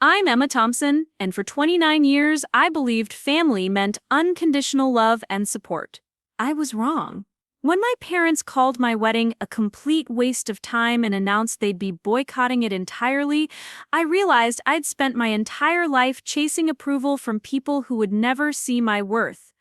I'm Emma Thompson, and for 29 years, I believed family meant unconditional love and support. I was wrong. When my parents called my wedding a complete waste of time and announced they'd be boycotting it entirely, I realized I'd spent my entire life chasing approval from people who would never see my worth.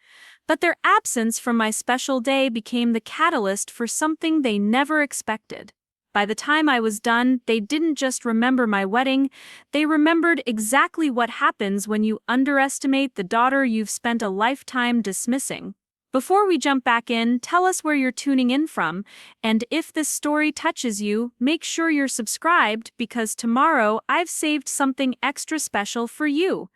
But their absence from my special day became the catalyst for something they never expected. By the time I was done, they didn't just remember my wedding, they remembered exactly what happens when you underestimate the daughter you've spent a lifetime dismissing. Before we jump back in, tell us where you're tuning in from, and if this story touches you, make sure you're subscribed because tomorrow I've saved something extra special for you.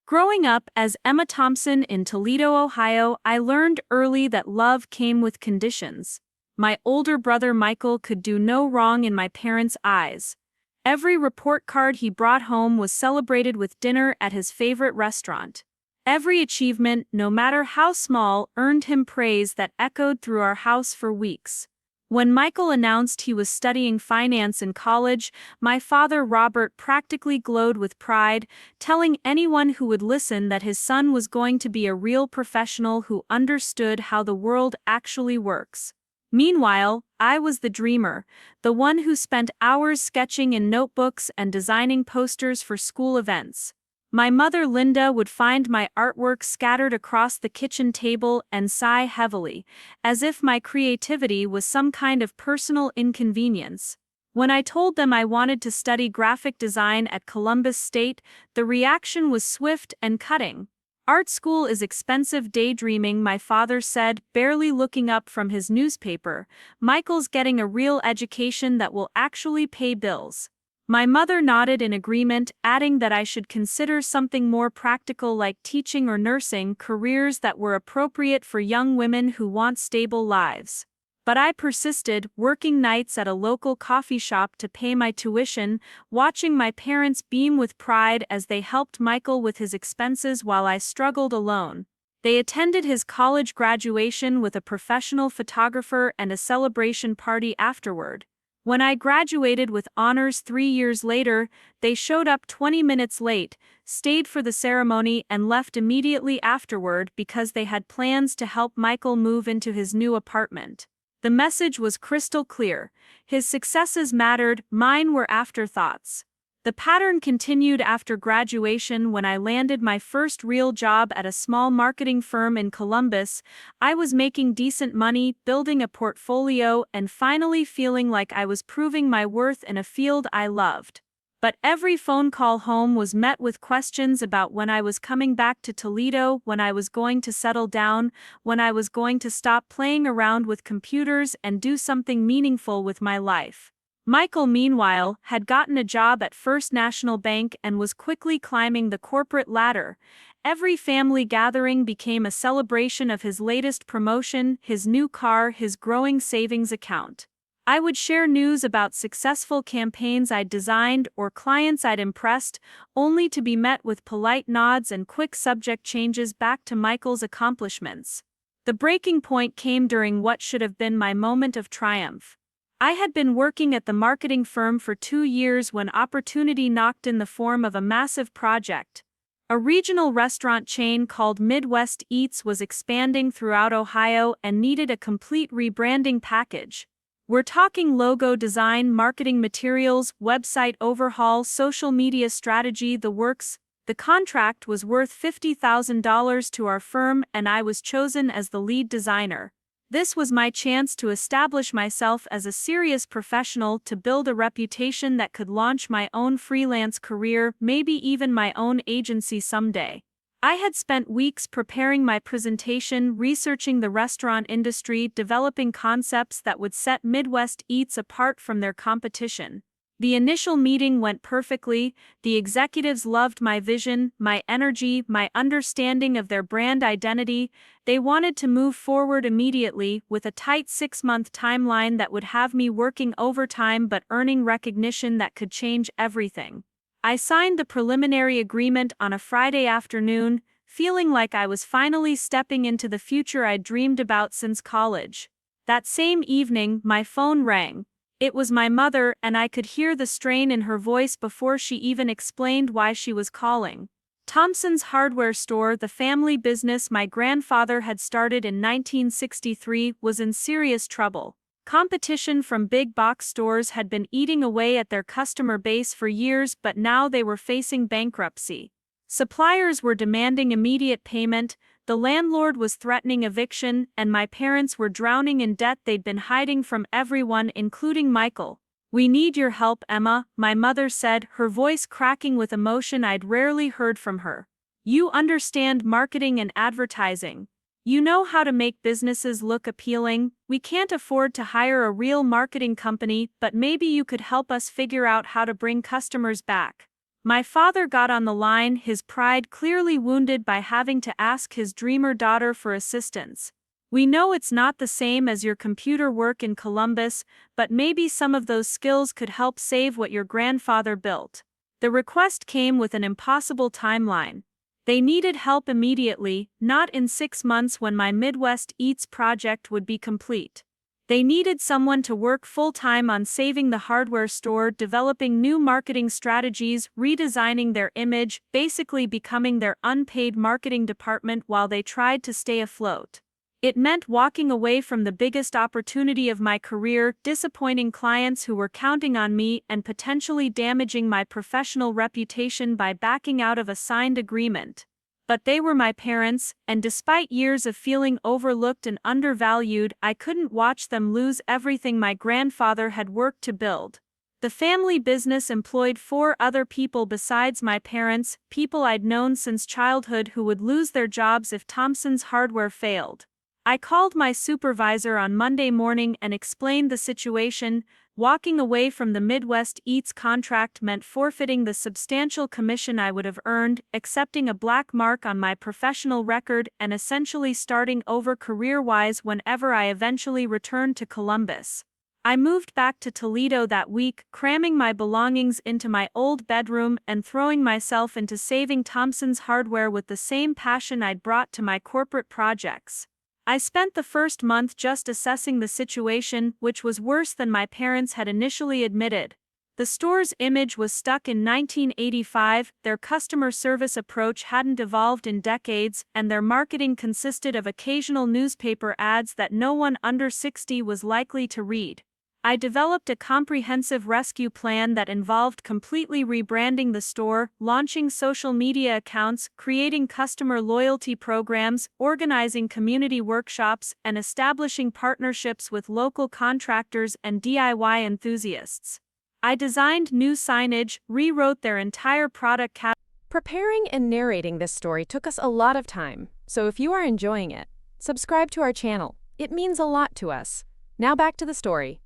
Growing up as Emma Thompson in Toledo, Ohio, I learned early that love came with conditions. My older brother Michael could do no wrong in my parents' eyes. Every report card he brought home was celebrated with dinner at his favorite restaurant. Every achievement, no matter how small, earned him praise that echoed through our house for weeks. When Michael announced he was studying finance in college, my father Robert practically glowed with pride, telling anyone who would listen that his son was going to be a real professional who understood how the world actually works. Meanwhile, I was the dreamer, the one who spent hours sketching in notebooks and designing posters for school events. My mother Linda would find my artwork scattered across the kitchen table and sigh heavily, as if my creativity was some kind of personal inconvenience. When I told them I wanted to study graphic design at Columbus State, the reaction was swift and cutting. "Art school is expensive daydreaming," my father said, barely looking up from his newspaper. "Michael's getting a real education that will actually pay bills." My mother nodded in agreement, adding that I should consider something more practical like teaching or nursing, careers that were appropriate for young women who want stable lives. But I persisted, working nights at a local coffee shop to pay my tuition, watching my parents beam with pride as they helped Michael with his expenses while I struggled alone. They attended his college graduation with a professional photographer and a celebration party afterward. When I graduated with honors 3 years later, they showed up 20 minutes late, stayed for the ceremony, and left immediately afterward because they had plans to help Michael move into his new apartment. The message was crystal clear. His successes mattered, mine were afterthoughts. The pattern continued after graduation when I landed my first real job at a small marketing firm in Columbus. I was making decent money, building a portfolio, and finally feeling like I was proving my worth in a field I loved. But every phone call home was met with questions about when I was coming back to Toledo, when I was going to settle down, when I was going to stop playing around with computers and do something meaningful with my life. Michael, meanwhile, had gotten a job at First National Bank and was quickly climbing the corporate ladder. Every family gathering became a celebration of his latest promotion, his new car, his growing savings account. I would share news about successful campaigns I'd designed or clients I'd impressed, only to be met with polite nods and quick subject changes back to Michael's accomplishments. The breaking point came during what should have been my moment of triumph. I had been working at the marketing firm for 2 years when opportunity knocked in the form of a massive project. A regional restaurant chain called Midwest Eats was expanding throughout Ohio and needed a complete rebranding package. We're talking logo design, marketing materials, website overhaul, social media strategy, the works. The contract was worth $50,000 to our firm, and I was chosen as the lead designer. This was my chance to establish myself as a serious professional, to build a reputation that could launch my own freelance career, maybe even my own agency someday. I had spent weeks preparing my presentation, researching the restaurant industry, developing concepts that would set Midwest Eats apart from their competition. The initial meeting went perfectly. The executives loved my vision, my energy, my understanding of their brand identity. They wanted to move forward immediately, with a tight 6-month timeline that would have me working overtime but earning recognition that could change everything. I signed the preliminary agreement on a Friday afternoon, feeling like I was finally stepping into the future I'd dreamed about since college. That same evening, my phone rang. It was my mother, and I could hear the strain in her voice before she even explained why she was calling. Thompson's hardware store, the family business my grandfather had started in 1963, was in serious trouble. Competition from big box stores had been eating away at their customer base for years, but now they were facing bankruptcy. Suppliers were demanding immediate payment, the landlord was threatening eviction, and my parents were drowning in debt they'd been hiding from everyone, including Michael. "We need your help, Emma," my mother said, her voice cracking with emotion I'd rarely heard from her. "You understand marketing and advertising. You know how to make businesses look appealing. We can't afford to hire a real marketing company, but maybe you could help us figure out how to bring customers back." My father got on the line, his pride clearly wounded by having to ask his dreamer daughter for assistance. "We know it's not the same as your computer work in Columbus, but maybe some of those skills could help save what your grandfather built." The request came with an impossible timeline. They needed help immediately, not in 6 months when my Midwest Eats project would be complete. They needed someone to work full-time on saving the hardware store, developing new marketing strategies, redesigning their image, basically becoming their unpaid marketing department while they tried to stay afloat. It meant walking away from the biggest opportunity of my career, disappointing clients who were counting on me, and potentially damaging my professional reputation by backing out of a signed agreement. But they were my parents, and despite years of feeling overlooked and undervalued, I couldn't watch them lose everything my grandfather had worked to build. The family business employed 4 other people besides my parents, people I'd known since childhood who would lose their jobs if Thompson's hardware failed. I called my supervisor on Monday morning and explained the situation. Walking away from the Midwest Eats contract meant forfeiting the substantial commission I would have earned, accepting a black mark on my professional record, and essentially starting over career-wise whenever I eventually returned to Columbus. I moved back to Toledo that week, cramming my belongings into my old bedroom and throwing myself into saving Thompson's hardware with the same passion I'd brought to my corporate projects. I spent the first month just assessing the situation, which was worse than my parents had initially admitted. The store's image was stuck in 1985, their customer service approach hadn't evolved in decades, and their marketing consisted of occasional newspaper ads that no one under 60 was likely to read. I developed a comprehensive rescue plan that involved completely rebranding the store, launching social media accounts, creating customer loyalty programs, organizing community workshops, and establishing partnerships with local contractors and DIY enthusiasts. I designed new signage, rewrote their entire product catalog. Preparing and narrating this story took us a lot of time, so if you are enjoying it, subscribe to our channel. It means a lot to us. Now back to the story.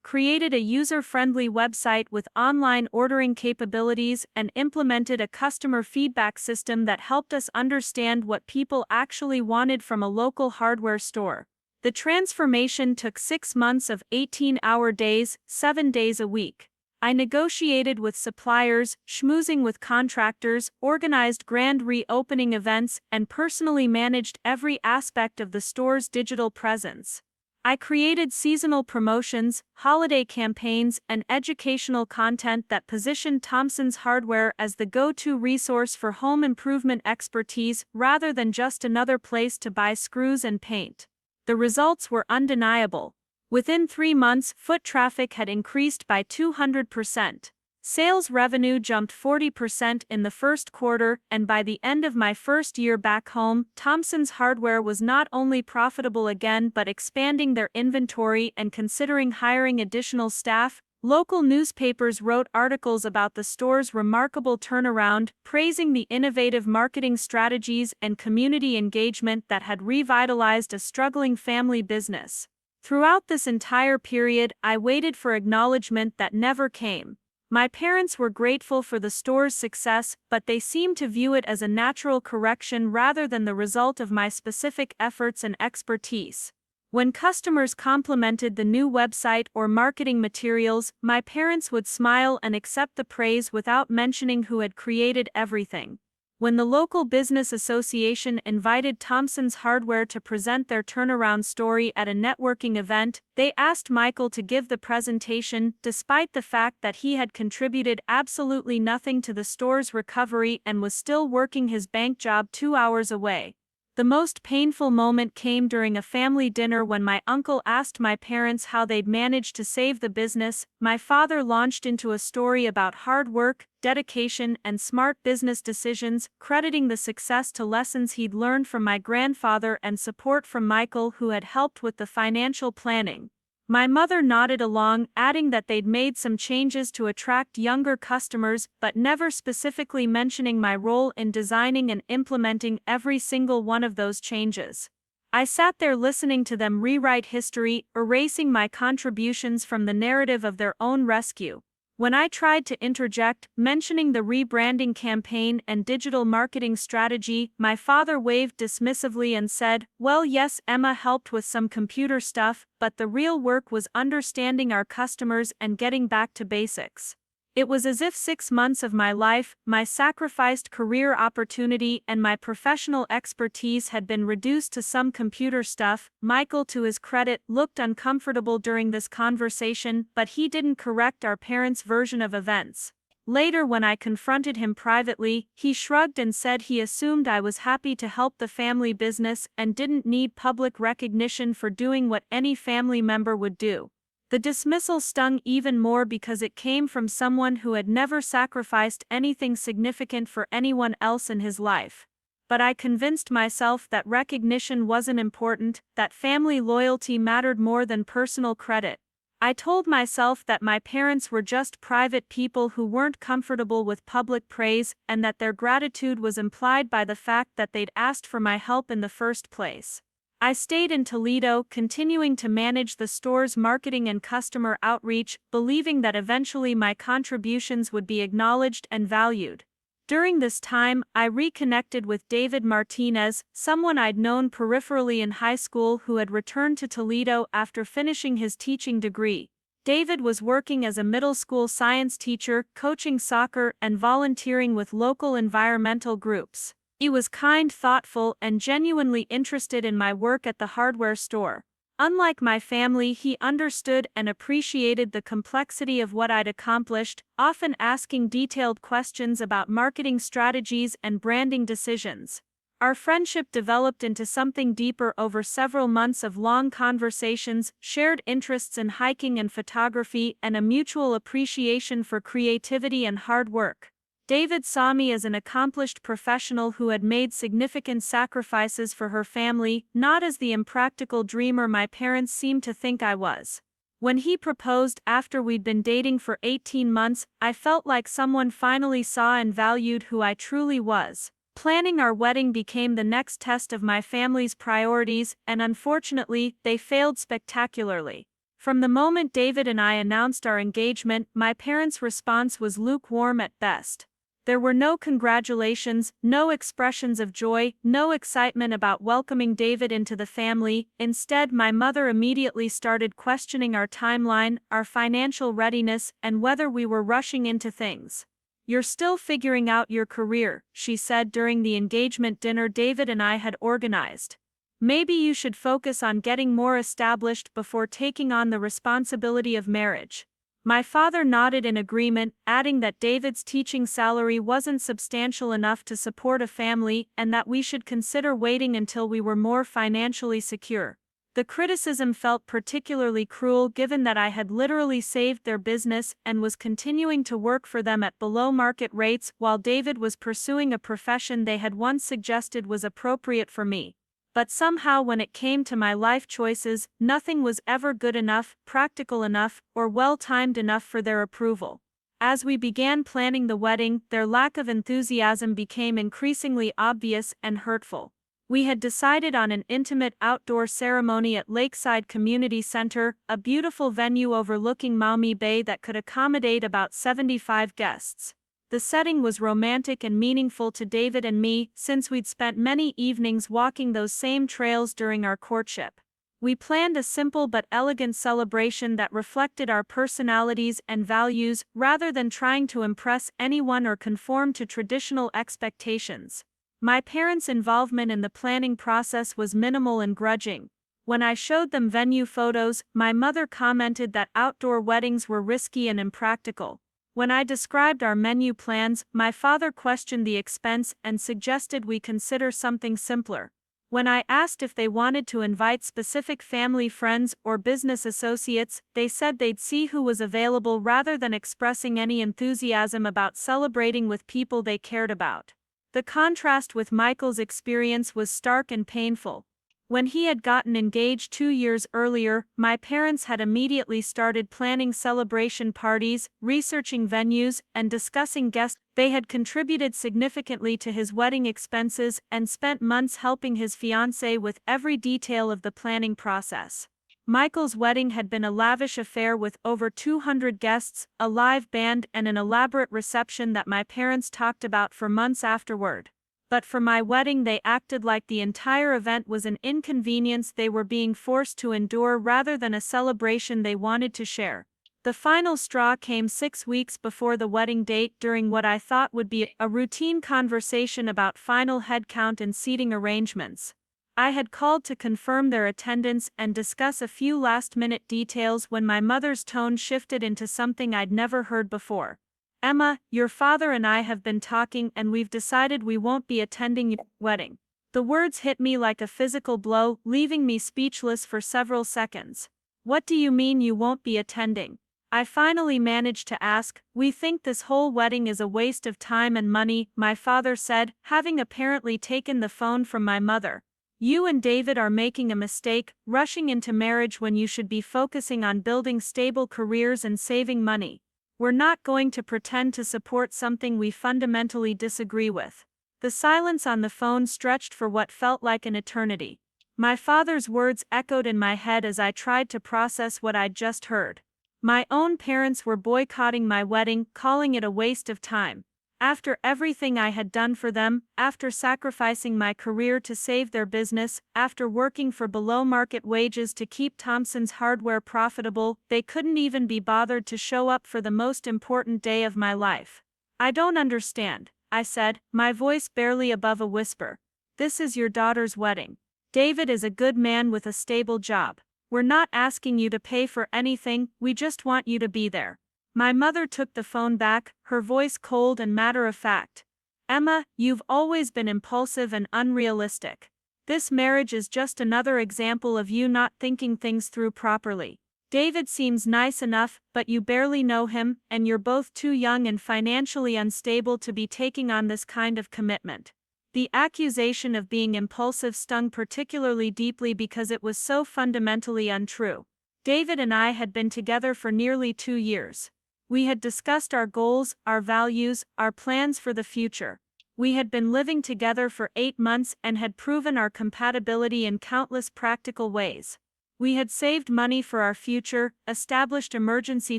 Created a user-friendly website with online ordering capabilities, and implemented a customer feedback system that helped us understand what people actually wanted from a local hardware store. The transformation took 6 months of 18-hour days, 7 days a week. I negotiated with suppliers, schmoozing with contractors, organized grand reopening events, and personally managed every aspect of the store's digital presence. I created seasonal promotions, holiday campaigns, and educational content that positioned Thompson's Hardware as the go-to resource for home improvement expertise rather than just another place to buy screws and paint. The results were undeniable. Within 3 months, foot traffic had increased by 200%. Sales revenue jumped 40% in the first quarter, and by the end of my first year back home, Thompson's Hardware was not only profitable again but expanding their inventory and considering hiring additional staff. Local newspapers wrote articles about the store's remarkable turnaround, praising the innovative marketing strategies and community engagement that had revitalized a struggling family business. Throughout this entire period, I waited for acknowledgement that never came. My parents were grateful for the store's success, but they seemed to view it as a natural correction rather than the result of my specific efforts and expertise. When customers complimented the new website or marketing materials, my parents would smile and accept the praise without mentioning who had created everything. When the local business association invited Thompson's Hardware to present their turnaround story at a networking event, they asked Michael to give the presentation, despite the fact that he had contributed absolutely nothing to the store's recovery and was still working his bank job 2 hours away. The most painful moment came during a family dinner when my uncle asked my parents how they'd managed to save the business. My father launched into a story about hard work, dedication, and smart business decisions, crediting the success to lessons he'd learned from my grandfather and support from Michael, who had helped with the financial planning. My mother nodded along, adding that they'd made some changes to attract younger customers, but never specifically mentioning my role in designing and implementing every single one of those changes. I sat there listening to them rewrite history, erasing my contributions from the narrative of their own rescue. When I tried to interject, mentioning the rebranding campaign and digital marketing strategy, my father waved dismissively and said, "Well, yes, Emma helped with some computer stuff, but the real work was understanding our customers and getting back to basics." It was as if 6 months of my life, my sacrificed career opportunity, and my professional expertise had been reduced to some computer stuff. Michael, to his credit, looked uncomfortable during this conversation, but he didn't correct our parents' version of events. Later, when I confronted him privately, he shrugged and said he assumed I was happy to help the family business and didn't need public recognition for doing what any family member would do. The dismissal stung even more because it came from someone who had never sacrificed anything significant for anyone else in his life. But I convinced myself that recognition wasn't important, that family loyalty mattered more than personal credit. I told myself that my parents were just private people who weren't comfortable with public praise, and that their gratitude was implied by the fact that they'd asked for my help in the first place. I stayed in Toledo, continuing to manage the store's marketing and customer outreach, believing that eventually my contributions would be acknowledged and valued. During this time, I reconnected with David Martinez, someone I'd known peripherally in high school who had returned to Toledo after finishing his teaching degree. David was working as a middle school science teacher, coaching soccer, and volunteering with local environmental groups. He was kind, thoughtful, and genuinely interested in my work at the hardware store. Unlike my family, he understood and appreciated the complexity of what I'd accomplished, often asking detailed questions about marketing strategies and branding decisions. Our friendship developed into something deeper over several months of long conversations, shared interests in hiking and photography, and a mutual appreciation for creativity and hard work. David saw me as an accomplished professional who had made significant sacrifices for her family, not as the impractical dreamer my parents seemed to think I was. When he proposed after we'd been dating for 18 months, I felt like someone finally saw and valued who I truly was. Planning our wedding became the next test of my family's priorities, and unfortunately, they failed spectacularly. From the moment David and I announced our engagement, my parents' response was lukewarm at best. There were no congratulations, no expressions of joy, no excitement about welcoming David into the family. Instead, my mother immediately started questioning our timeline, our financial readiness, and whether we were rushing into things. "You're still figuring out your career," she said during the engagement dinner David and I had organized. "Maybe you should focus on getting more established before taking on the responsibility of marriage." My father nodded in agreement, adding that David's teaching salary wasn't substantial enough to support a family and that we should consider waiting until we were more financially secure. The criticism felt particularly cruel given that I had literally saved their business and was continuing to work for them at below-market rates while David was pursuing a profession they had once suggested was appropriate for me. But somehow when it came to my life choices, nothing was ever good enough, practical enough, or well-timed enough for their approval. As we began planning the wedding, their lack of enthusiasm became increasingly obvious and hurtful. We had decided on an intimate outdoor ceremony at Lakeside Community Center, a beautiful venue overlooking Maumee Bay that could accommodate about 75 guests. The setting was romantic and meaningful to David and me, since we'd spent many evenings walking those same trails during our courtship. We planned a simple but elegant celebration that reflected our personalities and values rather than trying to impress anyone or conform to traditional expectations. My parents' involvement in the planning process was minimal and grudging. When I showed them venue photos, my mother commented that outdoor weddings were risky and impractical. When I described our menu plans, my father questioned the expense and suggested we consider something simpler. When I asked if they wanted to invite specific family friends or business associates, they said they'd see who was available rather than expressing any enthusiasm about celebrating with people they cared about. The contrast with Michael's experience was stark and painful. When he had gotten engaged 2 years earlier, my parents had immediately started planning celebration parties, researching venues, and discussing guests. They had contributed significantly to his wedding expenses and spent months helping his fiancée with every detail of the planning process. Michael's wedding had been a lavish affair with over 200 guests, a live band, and an elaborate reception that my parents talked about for months afterward. But for my wedding, they acted like the entire event was an inconvenience they were being forced to endure rather than a celebration they wanted to share. The final straw came 6 weeks before the wedding date during what I thought would be a routine conversation about final headcount and seating arrangements. I had called to confirm their attendance and discuss a few last-minute details when my mother's tone shifted into something I'd never heard before. "Emma, your father and I have been talking and we've decided we won't be attending your wedding." The words hit me like a physical blow, leaving me speechless for several seconds. "What do you mean you won't be attending?" I finally managed to ask. "We think this whole wedding is a waste of time and money," my father said, having apparently taken the phone from my mother. "You and David are making a mistake, rushing into marriage when you should be focusing on building stable careers and saving money. We're not going to pretend to support something we fundamentally disagree with." The silence on the phone stretched for what felt like an eternity. My father's words echoed in my head as I tried to process what I'd just heard. My own parents were boycotting my wedding, calling it a waste of time. After everything I had done for them, after sacrificing my career to save their business, after working for below-market wages to keep Thompson's hardware profitable, they couldn't even be bothered to show up for the most important day of my life. "I don't understand," I said, my voice barely above a whisper. "This is your daughter's wedding. David is a good man with a stable job. We're not asking you to pay for anything, we just want you to be there." My mother took the phone back, her voice cold and matter-of-fact. "Emma, you've always been impulsive and unrealistic. This marriage is just another example of you not thinking things through properly. David seems nice enough, but you barely know him, and you're both too young and financially unstable to be taking on this kind of commitment." The accusation of being impulsive stung particularly deeply because it was so fundamentally untrue. David and I had been together for nearly 2 years. We had discussed our goals, our values, our plans for the future. We had been living together for 8 months and had proven our compatibility in countless practical ways. We had saved money for our future, established emergency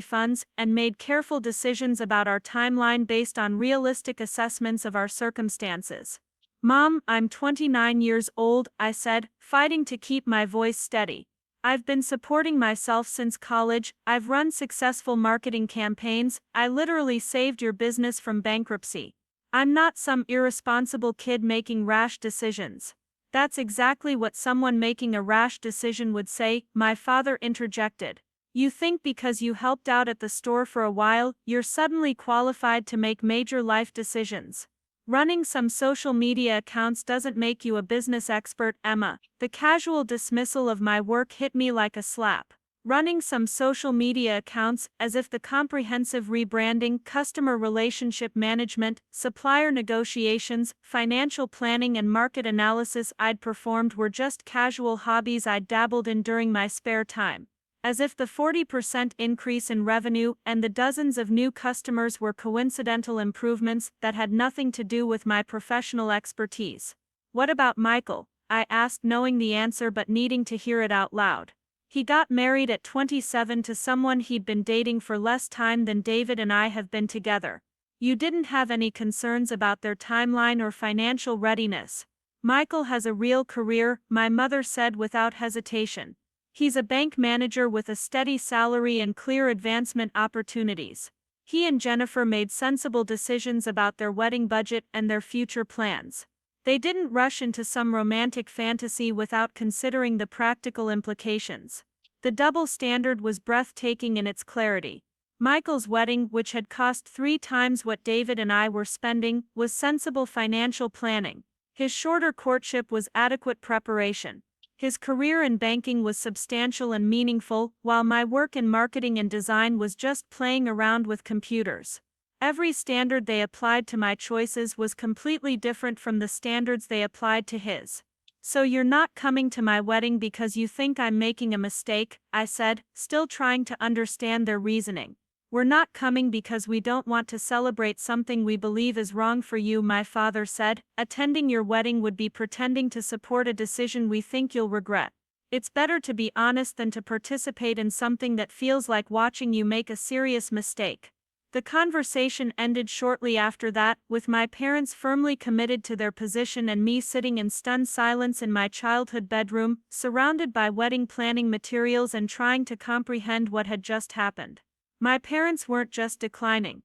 funds, and made careful decisions about our timeline based on realistic assessments of our circumstances. "Mom, I'm 29 years old," I said, fighting to keep my voice steady. "I've been supporting myself since college, I've run successful marketing campaigns, I literally saved your business from bankruptcy. I'm not some irresponsible kid making rash decisions." "That's exactly what someone making a rash decision would say," my father interjected. "You think because you helped out at the store for a while, you're suddenly qualified to make major life decisions. Running some social media accounts doesn't make you a business expert, Emma." The casual dismissal of my work hit me like a slap. Running some social media accounts, as if the comprehensive rebranding, customer relationship management, supplier negotiations, financial planning and market analysis I'd performed were just casual hobbies I'd dabbled in during my spare time. As if the 40% increase in revenue and the dozens of new customers were coincidental improvements that had nothing to do with my professional expertise. "What about Michael?" I asked, knowing the answer but needing to hear it out loud. "He got married at 27 to someone he'd been dating for less time than David and I have been together. You didn't have any concerns about their timeline or financial readiness." "Michael has a real career," my mother said without hesitation. He's a bank manager with a steady salary and clear advancement opportunities. He and Jennifer made sensible decisions about their wedding budget and their future plans. They didn't rush into some romantic fantasy without considering the practical implications. The double standard was breathtaking in its clarity. Michael's wedding, which had cost 3 times what David and I were spending, was sensible financial planning. His shorter courtship was adequate preparation. His career in banking was substantial and meaningful, while my work in marketing and design was just playing around with computers. Every standard they applied to my choices was completely different from the standards they applied to his. "So you're not coming to my wedding because you think I'm making a mistake," I said, still trying to understand their reasoning. "We're not coming because we don't want to celebrate something we believe is wrong for you," my father said. "Attending your wedding would be pretending to support a decision we think you'll regret. It's better to be honest than to participate in something that feels like watching you make a serious mistake." The conversation ended shortly after that, with my parents firmly committed to their position and me sitting in stunned silence in my childhood bedroom, surrounded by wedding planning materials and trying to comprehend what had just happened. My parents weren't just declining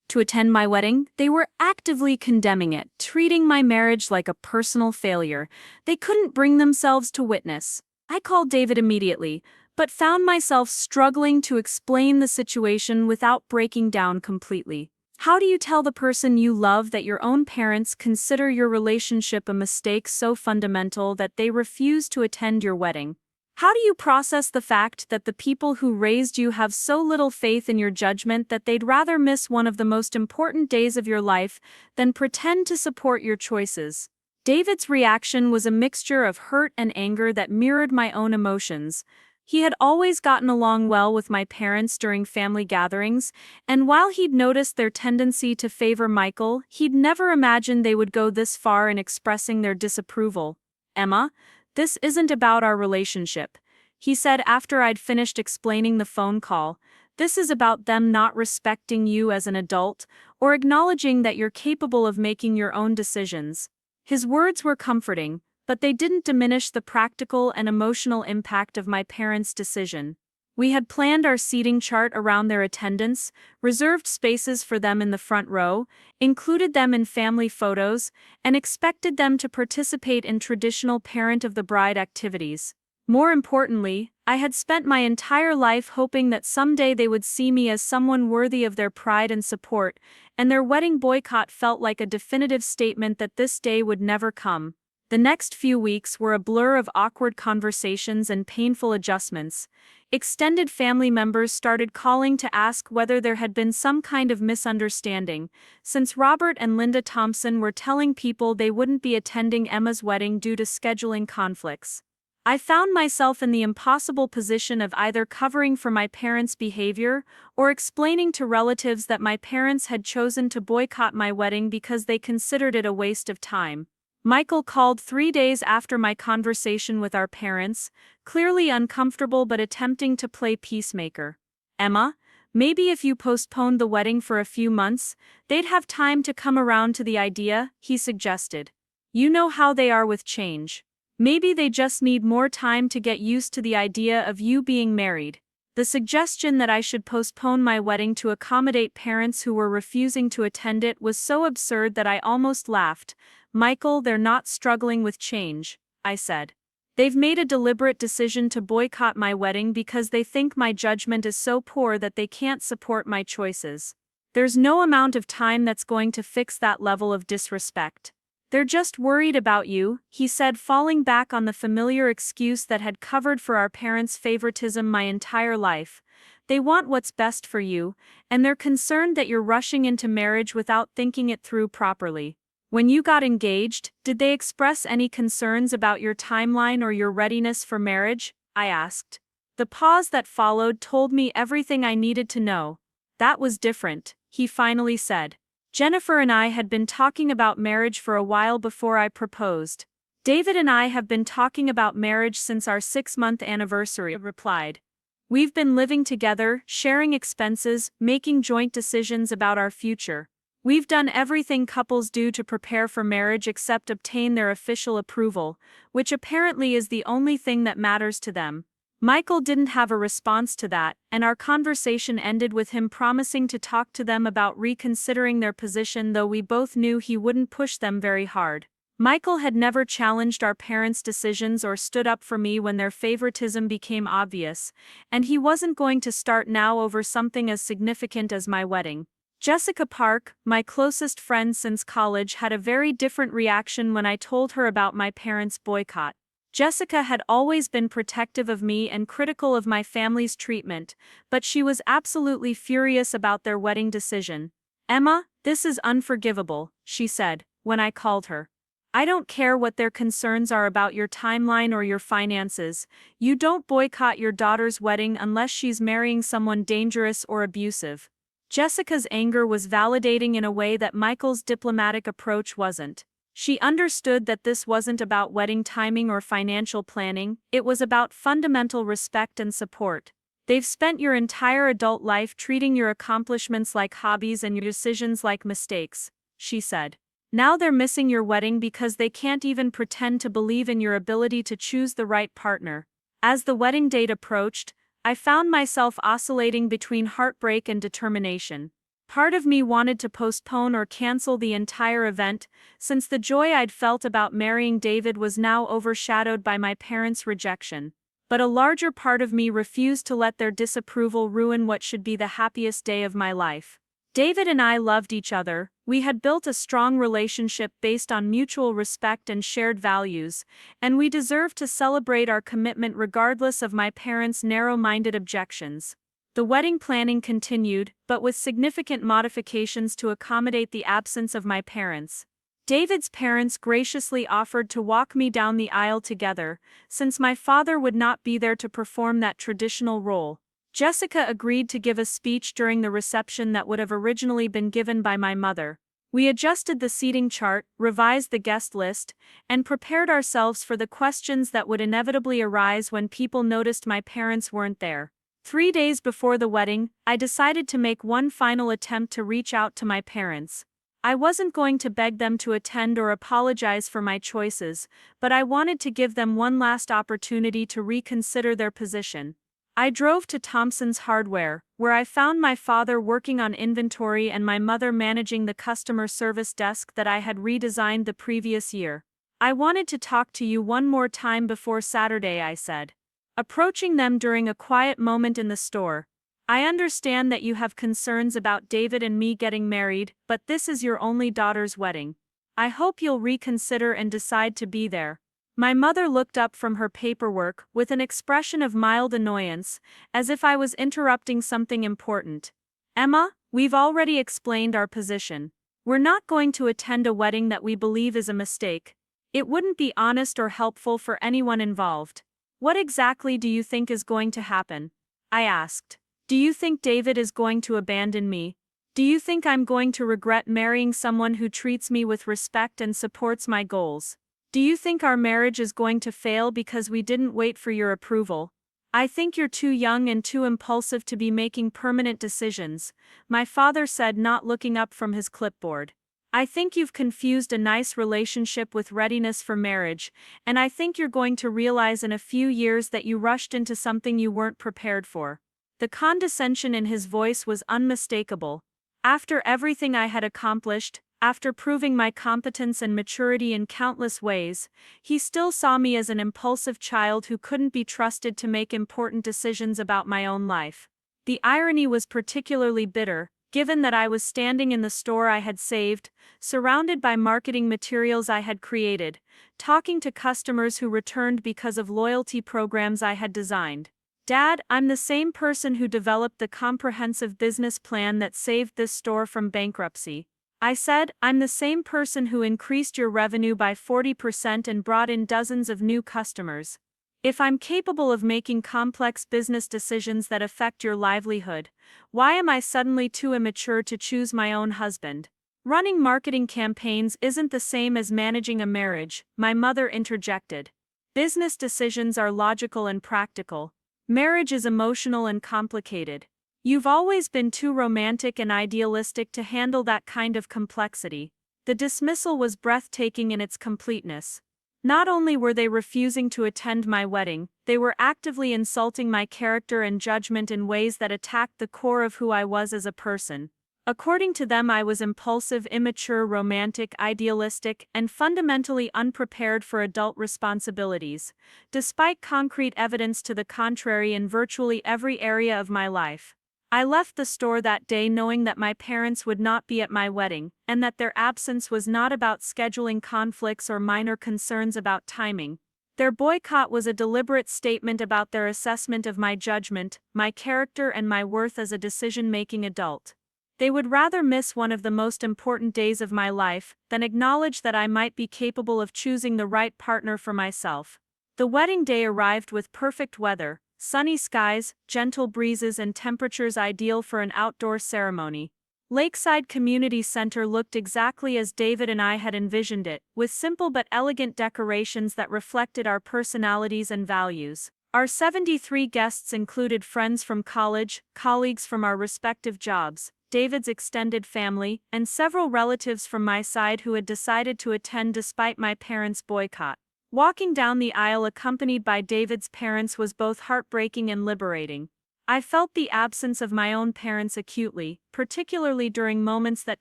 to attend my wedding, they were actively condemning it, treating my marriage like a personal failure they couldn't bring themselves to witness. I called David immediately, but found myself struggling to explain the situation without breaking down completely. How do you tell the person you love that your own parents consider your relationship a mistake so fundamental that they refuse to attend your wedding? How do you process the fact that the people who raised you have so little faith in your judgment that they'd rather miss one of the most important days of your life than pretend to support your choices? David's reaction was a mixture of hurt and anger that mirrored my own emotions. He had always gotten along well with my parents during family gatherings, and while he'd noticed their tendency to favor Michael, he'd never imagined they would go this far in expressing their disapproval. "Emma, this isn't about our relationship," he said after I'd finished explaining the phone call. "This is about them not respecting you as an adult, or acknowledging that you're capable of making your own decisions." His words were comforting, but they didn't diminish the practical and emotional impact of my parents' decision. We had planned our seating chart around their attendance, reserved spaces for them in the front row, included them in family photos, and expected them to participate in traditional parent of the bride activities. More importantly, I had spent my entire life hoping that someday they would see me as someone worthy of their pride and support, and their wedding boycott felt like a definitive statement that this day would never come. The next few weeks were a blur of awkward conversations and painful adjustments. Extended family members started calling to ask whether there had been some kind of misunderstanding, since Robert and Linda Thompson were telling people they wouldn't be attending Emma's wedding due to scheduling conflicts. I found myself in the impossible position of either covering for my parents' behavior or explaining to relatives that my parents had chosen to boycott my wedding because they considered it a waste of time. Michael called 3 days after my conversation with our parents, clearly uncomfortable but attempting to play peacemaker. "Emma, maybe if you postponed the wedding for a few months, they'd have time to come around to the idea," he suggested. "You know how they are with change. Maybe they just need more time to get used to the idea of you being married." The suggestion that I should postpone my wedding to accommodate parents who were refusing to attend it was so absurd that I almost laughed. "Michael, they're not struggling with change," I said. "They've made a deliberate decision to boycott my wedding because they think my judgment is so poor that they can't support my choices. There's no amount of time that's going to fix that level of disrespect. They're just worried about you," he said, falling back on the familiar excuse that had covered for our parents' favoritism my entire life. "They want what's best for you, and they're concerned that you're rushing into marriage without thinking it through properly." "When you got engaged, did they express any concerns about your timeline or your readiness for marriage?" I asked. The pause that followed told me everything I needed to know. "That was different," he finally said. "Jennifer and I had been talking about marriage for a while before I proposed." "David and I have been talking about marriage since our 6-month anniversary," I replied. "We've been living together, sharing expenses, making joint decisions about our future. We've done everything couples do to prepare for marriage except obtain their official approval, which apparently is the only thing that matters to them." Michael didn't have a response to that, and our conversation ended with him promising to talk to them about reconsidering their position, though we both knew he wouldn't push them very hard. Michael had never challenged our parents' decisions or stood up for me when their favoritism became obvious, and he wasn't going to start now over something as significant as my wedding. Jessica Park, my closest friend since college, had a very different reaction when I told her about my parents' boycott. Jessica had always been protective of me and critical of my family's treatment, but she was absolutely furious about their wedding decision. "Emma, this is unforgivable," she said, when I called her. "I don't care what their concerns are about your timeline or your finances. You don't boycott your daughter's wedding unless she's marrying someone dangerous or abusive." Jessica's anger was validating in a way that Michael's diplomatic approach wasn't. She understood that this wasn't about wedding timing or financial planning, it was about fundamental respect and support. "They've spent your entire adult life treating your accomplishments like hobbies and your decisions like mistakes," she said. "Now they're missing your wedding because they can't even pretend to believe in your ability to choose the right partner." As the wedding date approached, I found myself oscillating between heartbreak and determination. Part of me wanted to postpone or cancel the entire event, since the joy I'd felt about marrying David was now overshadowed by my parents' rejection. But a larger part of me refused to let their disapproval ruin what should be the happiest day of my life. David and I loved each other, we had built a strong relationship based on mutual respect and shared values, and we deserved to celebrate our commitment regardless of my parents' narrow-minded objections. The wedding planning continued, but with significant modifications to accommodate the absence of my parents. David's parents graciously offered to walk me down the aisle together, since my father would not be there to perform that traditional role. Jessica agreed to give a speech during the reception that would have originally been given by my mother. We adjusted the seating chart, revised the guest list, and prepared ourselves for the questions that would inevitably arise when people noticed my parents weren't there. 3 days before the wedding, I decided to make one final attempt to reach out to my parents. I wasn't going to beg them to attend or apologize for my choices, but I wanted to give them one last opportunity to reconsider their position. I drove to Thompson's Hardware, where I found my father working on inventory and my mother managing the customer service desk that I had redesigned the previous year. "I wanted to talk to you one more time before Saturday," I said, approaching them during a quiet moment in the store. "I understand that you have concerns about David and me getting married, but this is your only daughter's wedding. I hope you'll reconsider and decide to be there." My mother looked up from her paperwork with an expression of mild annoyance, as if I was interrupting something important. "Emma, we've already explained our position. We're not going to attend a wedding that we believe is a mistake. It wouldn't be honest or helpful for anyone involved." "What exactly do you think is going to happen?" I asked. "Do you think David is going to abandon me? Do you think I'm going to regret marrying someone who treats me with respect and supports my goals? Do you think our marriage is going to fail because we didn't wait for your approval? I think you're too young and too impulsive to be making permanent decisions," my father said, not looking up from his clipboard. "I think you've confused a nice relationship with readiness for marriage, and I think you're going to realize in a few years that you rushed into something you weren't prepared for." The condescension in his voice was unmistakable. After everything I had accomplished, after proving my competence and maturity in countless ways, he still saw me as an impulsive child who couldn't be trusted to make important decisions about my own life. The irony was particularly bitter, given that I was standing in the store I had saved, surrounded by marketing materials I had created, talking to customers who returned because of loyalty programs I had designed. "Dad, I'm the same person who developed the comprehensive business plan that saved this store from bankruptcy," I said. "I'm the same person who increased your revenue by 40% and brought in dozens of new customers. If I'm capable of making complex business decisions that affect your livelihood, why am I suddenly too immature to choose my own husband?" "Running marketing campaigns isn't the same as managing a marriage," my mother interjected. "Business decisions are logical and practical. Marriage is emotional and complicated. You've always been too romantic and idealistic to handle that kind of complexity." The dismissal was breathtaking in its completeness. Not only were they refusing to attend my wedding, they were actively insulting my character and judgment in ways that attacked the core of who I was as a person. According to them, I was impulsive, immature, romantic, idealistic, and fundamentally unprepared for adult responsibilities, despite concrete evidence to the contrary in virtually every area of my life. I left the store that day knowing that my parents would not be at my wedding, and that their absence was not about scheduling conflicts or minor concerns about timing. Their boycott was a deliberate statement about their assessment of my judgment, my character, and my worth as a decision-making adult. They would rather miss one of the most important days of my life than acknowledge that I might be capable of choosing the right partner for myself. The wedding day arrived with perfect weather, sunny skies, gentle breezes, and temperatures ideal for an outdoor ceremony. Lakeside Community Center looked exactly as David and I had envisioned it, with simple but elegant decorations that reflected our personalities and values. Our 73 guests included friends from college, colleagues from our respective jobs, David's extended family, and several relatives from my side who had decided to attend despite my parents' boycott. Walking down the aisle accompanied by David's parents was both heartbreaking and liberating. I felt the absence of my own parents acutely, particularly during moments that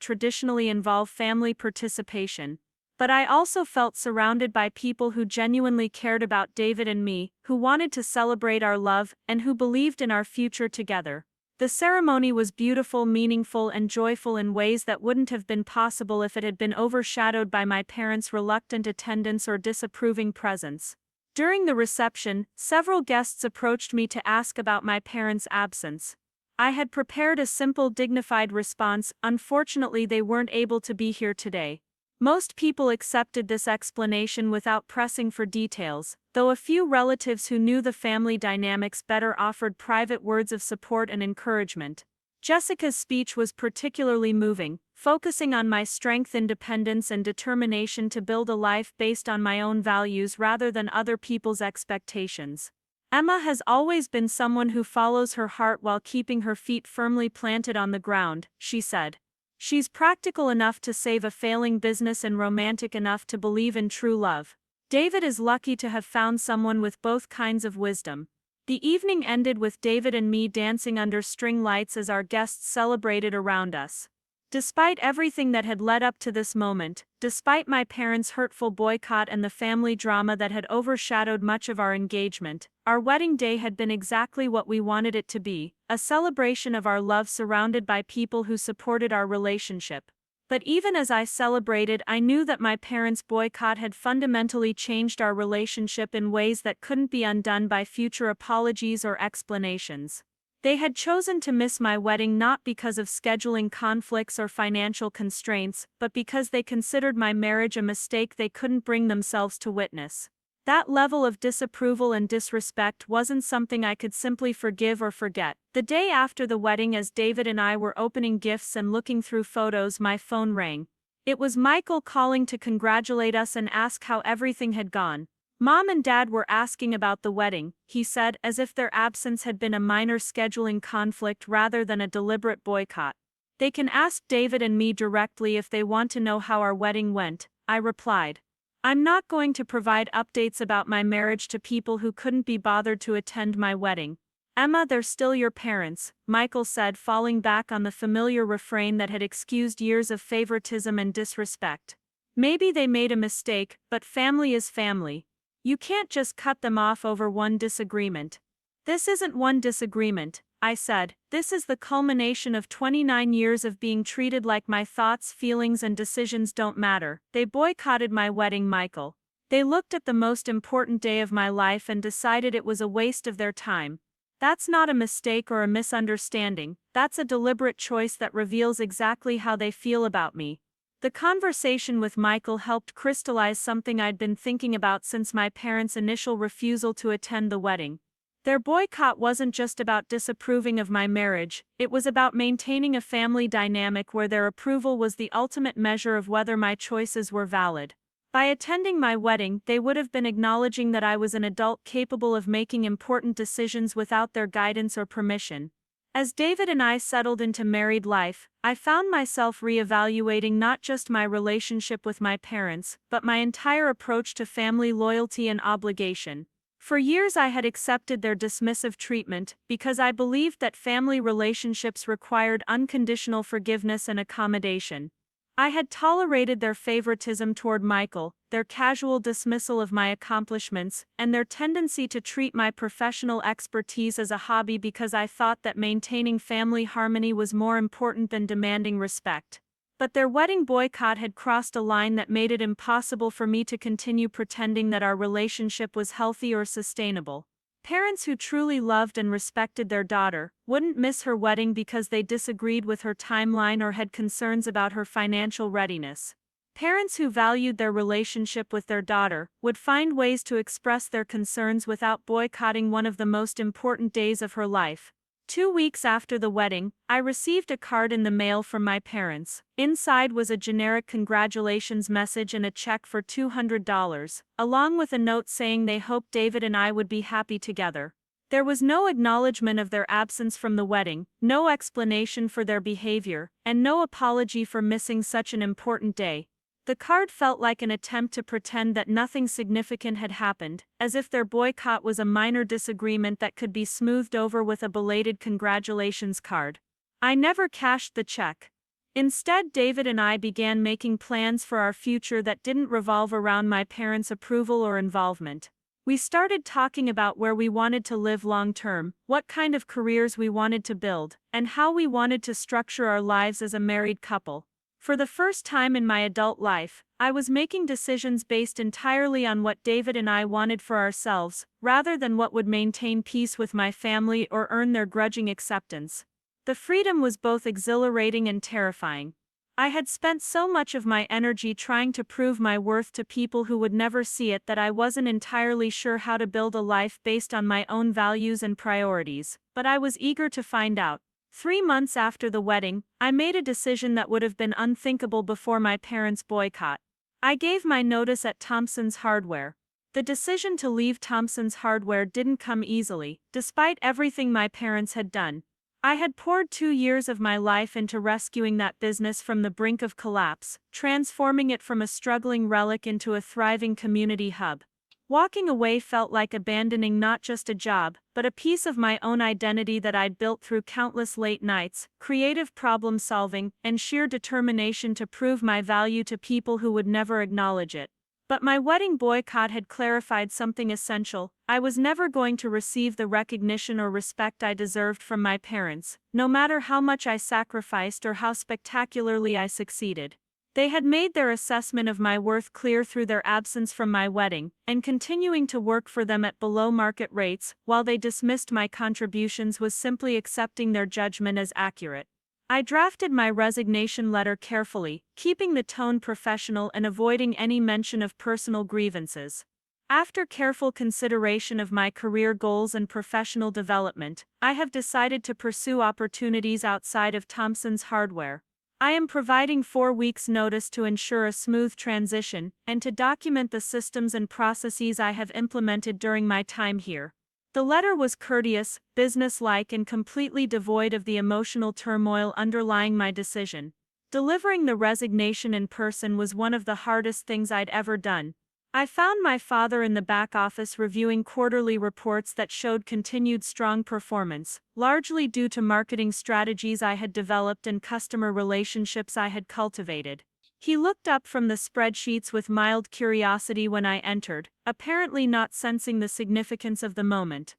traditionally involve family participation. But I also felt surrounded by people who genuinely cared about David and me, who wanted to celebrate our love, and who believed in our future together. The ceremony was beautiful, meaningful, and joyful in ways that wouldn't have been possible if it had been overshadowed by my parents' reluctant attendance or disapproving presence. During the reception, several guests approached me to ask about my parents' absence. I had prepared a simple, dignified response. Unfortunately, they weren't able to be here today. Most people accepted this explanation without pressing for details, though a few relatives who knew the family dynamics better offered private words of support and encouragement. Jessica's speech was particularly moving, focusing on my strength, independence, and determination to build a life based on my own values rather than other people's expectations. Emma has always been someone who follows her heart while keeping her feet firmly planted on the ground, she said. She's practical enough to save a failing business and romantic enough to believe in true love. David is lucky to have found someone with both kinds of wisdom. The evening ended with David and me dancing under string lights as our guests celebrated around us. Despite everything that had led up to this moment, despite my parents' hurtful boycott and the family drama that had overshadowed much of our engagement, our wedding day had been exactly what we wanted it to be, a celebration of our love surrounded by people who supported our relationship. But even as I celebrated, I knew that my parents' boycott had fundamentally changed our relationship in ways that couldn't be undone by future apologies or explanations. They had chosen to miss my wedding not because of scheduling conflicts or financial constraints, but because they considered my marriage a mistake they couldn't bring themselves to witness. That level of disapproval and disrespect wasn't something I could simply forgive or forget. The day after the wedding, as David and I were opening gifts and looking through photos, my phone rang. It was Michael calling to congratulate us and ask how everything had gone. Mom and Dad were asking about the wedding, he said, as if their absence had been a minor scheduling conflict rather than a deliberate boycott. They can ask David and me directly if they want to know how our wedding went, I replied. I'm not going to provide updates about my marriage to people who couldn't be bothered to attend my wedding. Emma, they're still your parents, Michael said, falling back on the familiar refrain that had excused years of favoritism and disrespect. Maybe they made a mistake, but family is family. You can't just cut them off over one disagreement. This isn't one disagreement, I said. This is the culmination of 29 years of being treated like my thoughts, feelings, and decisions don't matter. They boycotted my wedding, Michael. They looked at the most important day of my life and decided it was a waste of their time. That's not a mistake or a misunderstanding, that's a deliberate choice that reveals exactly how they feel about me. The conversation with Michael helped crystallize something I'd been thinking about since my parents' initial refusal to attend the wedding. Their boycott wasn't just about disapproving of my marriage, it was about maintaining a family dynamic where their approval was the ultimate measure of whether my choices were valid. By attending my wedding, they would have been acknowledging that I was an adult capable of making important decisions without their guidance or permission. As David and I settled into married life, I found myself reevaluating not just my relationship with my parents, but my entire approach to family loyalty and obligation. For years I had accepted their dismissive treatment because I believed that family relationships required unconditional forgiveness and accommodation. I had tolerated their favoritism toward Michael, their casual dismissal of my accomplishments, and their tendency to treat my professional expertise as a hobby because I thought that maintaining family harmony was more important than demanding respect. But their wedding boycott had crossed a line that made it impossible for me to continue pretending that our relationship was healthy or sustainable. Parents who truly loved and respected their daughter wouldn't miss her wedding because they disagreed with her timeline or had concerns about her financial readiness. Parents who valued their relationship with their daughter would find ways to express their concerns without boycotting one of the most important days of her life. 2 weeks after the wedding, I received a card in the mail from my parents. Inside was a generic congratulations message and a check for $200, along with a note saying they hoped David and I would be happy together. There was no acknowledgement of their absence from the wedding, no explanation for their behavior, and no apology for missing such an important day. The card felt like an attempt to pretend that nothing significant had happened, as if their boycott was a minor disagreement that could be smoothed over with a belated congratulations card. I never cashed the check. Instead, David and I began making plans for our future that didn't revolve around my parents' approval or involvement. We started talking about where we wanted to live long term, what kind of careers we wanted to build, and how we wanted to structure our lives as a married couple. For the first time in my adult life, I was making decisions based entirely on what David and I wanted for ourselves, rather than what would maintain peace with my family or earn their grudging acceptance. The freedom was both exhilarating and terrifying. I had spent so much of my energy trying to prove my worth to people who would never see it that I wasn't entirely sure how to build a life based on my own values and priorities, but I was eager to find out. 3 months after the wedding, I made a decision that would have been unthinkable before my parents' boycott. I gave my notice at Thompson's Hardware. The decision to leave Thompson's Hardware didn't come easily, despite everything my parents had done. I had poured 2 years of my life into rescuing that business from the brink of collapse, transforming it from a struggling relic into a thriving community hub. Walking away felt like abandoning not just a job, but a piece of my own identity that I'd built through countless late nights, creative problem solving, and sheer determination to prove my value to people who would never acknowledge it. But my wedding boycott had clarified something essential. I was never going to receive the recognition or respect I deserved from my parents, no matter how much I sacrificed or how spectacularly I succeeded. They had made their assessment of my worth clear through their absence from my wedding, and continuing to work for them at below-market rates, while they dismissed my contributions, was simply accepting their judgment as accurate. I drafted my resignation letter carefully, keeping the tone professional and avoiding any mention of personal grievances. After careful consideration of my career goals and professional development, I have decided to pursue opportunities outside of Thompson's Hardware. I am providing 4 weeks' notice to ensure a smooth transition and to document the systems and processes I have implemented during my time here. The letter was courteous, businesslike, and completely devoid of the emotional turmoil underlying my decision. Delivering the resignation in person was one of the hardest things I'd ever done. I found my father in the back office reviewing quarterly reports that showed continued strong performance, largely due to marketing strategies I had developed and customer relationships I had cultivated. He looked up from the spreadsheets with mild curiosity when I entered, apparently not sensing the significance of the moment.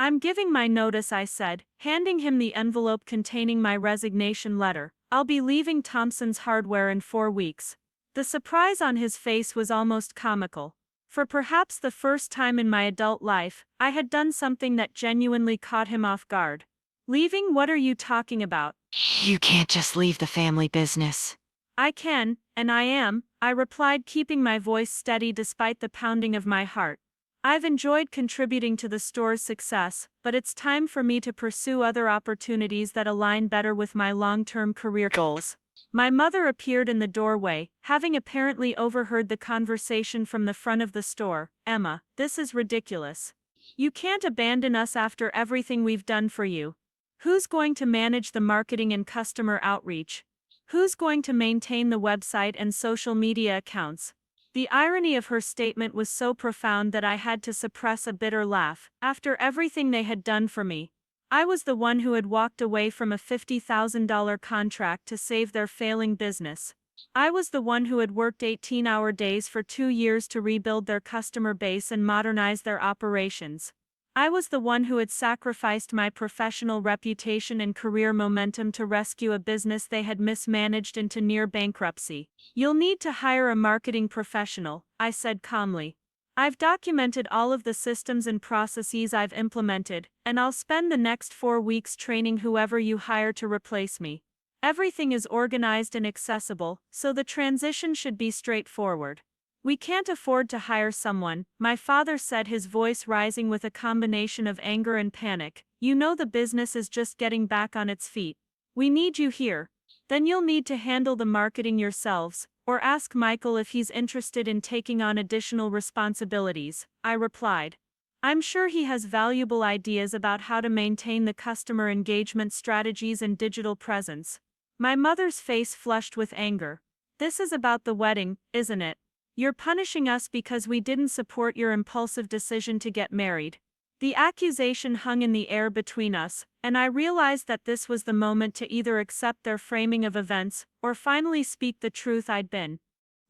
"I'm giving my notice," I said, handing him the envelope containing my resignation letter. "I'll be leaving Thompson's Hardware in 4 weeks. The surprise on his face was almost comical. For perhaps the first time in my adult life, I had done something that genuinely caught him off guard. "Leaving? What are you talking about?" You can't just leave the family business. "I can, and I am," I replied, keeping my voice steady despite the pounding of my heart. "I've enjoyed contributing to the store's success, but it's time for me to pursue other opportunities that align better with my long-term career goals." My mother appeared in the doorway, having apparently overheard the conversation from the front of the store. "Emma, this is ridiculous. You can't abandon us after everything we've done for you. Who's going to manage the marketing and customer outreach? Who's going to maintain the website and social media accounts? The irony of her statement was so profound that I had to suppress a bitter laugh. After everything they had done for me, I was the one who had walked away from a $50,000 contract to save their failing business. I was the one who had worked 18-hour days for 2 years to rebuild their customer base and modernize their operations. I was the one who had sacrificed my professional reputation and career momentum to rescue a business they had mismanaged into near bankruptcy. You'll need to hire a marketing professional, I said calmly. I've documented all of the systems and processes I've implemented, and I'll spend the next 4 weeks training whoever you hire to replace me. Everything is organized and accessible, so the transition should be straightforward. We can't afford to hire someone, my father said, his voice rising with a combination of anger and panic. You know the business is just getting back on its feet. We need you here. Then you'll need to handle the marketing yourselves, or ask Michael if he's interested in taking on additional responsibilities, I replied. I'm sure he has valuable ideas about how to maintain the customer engagement strategies and digital presence. My mother's face flushed with anger. This is about the wedding, isn't it? You're punishing us because we didn't support your impulsive decision to get married. The accusation hung in the air between us, and I realized that this was the moment to either accept their framing of events or finally speak the truth I'd been